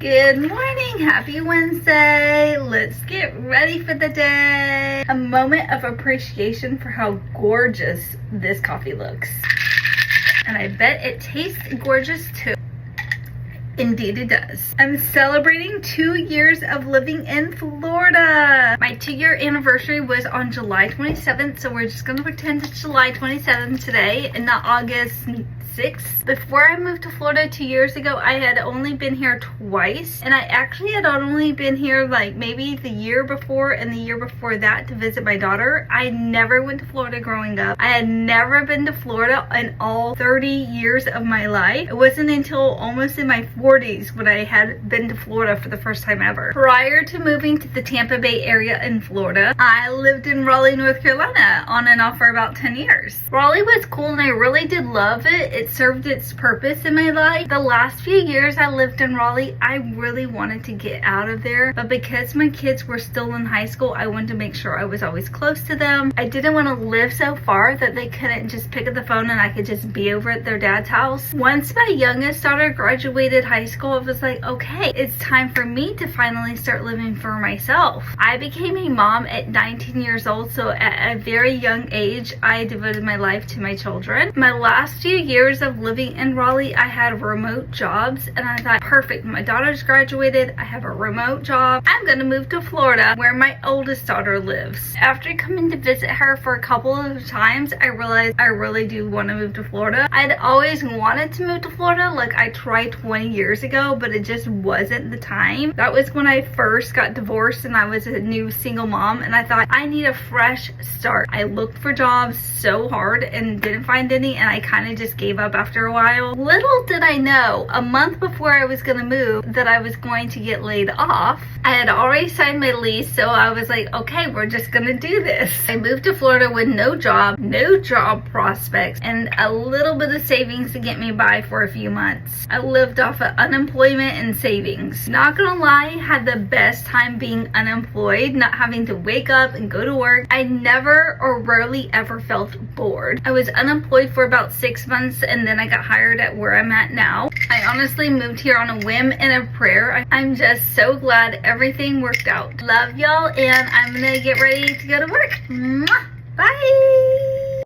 Good morning, happy Wednesday. Let's get ready for the day. A moment of appreciation for how gorgeous this coffee looks. And I bet it tastes gorgeous too. Indeed it does. I'm celebrating 2 years of living in Florida. My 2-year anniversary was on July 27th, so we're just gonna pretend it's July 27th today and not August 6th. Before I moved to Florida 2 years ago, I had only been here twice, and I actually had only been here like maybe the year before and the year before that to visit my daughter. I never went to Florida growing up. I had never been to Florida in all 30 years of my life. It wasn't until almost in my 40s when I had been to Florida for the first time ever. Prior to moving to the Tampa Bay area in Florida, I lived in Raleigh, North Carolina on and off for about 10 years. Raleigh was cool and I really did love it. It served its purpose in my life. The last few years I lived in Raleigh, I really wanted to get out of there, but because my kids were still in high school, I wanted to make sure I was always close to them. I didn't want to live so far that they couldn't just pick up the phone and I could just be over at their dad's house. Once my youngest daughter graduated high school, I was like, okay, it's time for me to finally start living for myself. I became a mom at 19 years old, so at a very young age, I devoted my life to my children. My last few years of living in Raleigh, I had remote jobs, and I thought, perfect, my daughter's graduated, I have a remote job, I'm gonna move to Florida where my oldest daughter lives. After coming to visit her for a couple of times, I realized I really do want to move to Florida. I'd always wanted to move to Florida, like I tried 20 years ago, but it just wasn't the time. That was when I first got divorced and I was a new single mom, and I thought I need a fresh start. I looked for jobs so hard and didn't find any, and I kind of just gave up after a while. Little did I know, a month before I was gonna move, that I was going to get laid off. I had already signed my lease, so I was like, okay, we're just gonna do this. I moved to Florida with no job prospects, and a little bit of savings to get me by for a few months. I lived off of unemployment and savings. Not gonna lie, had the best time being unemployed, not having to wake up and go to work. I never or rarely ever felt bored. I was unemployed for about 6 months, and then I got hired at where I'm at now. I honestly moved here on a whim and a prayer. I'm just so glad everything worked out. Love y'all, and I'm gonna get ready to go to work. Mwah! Bye!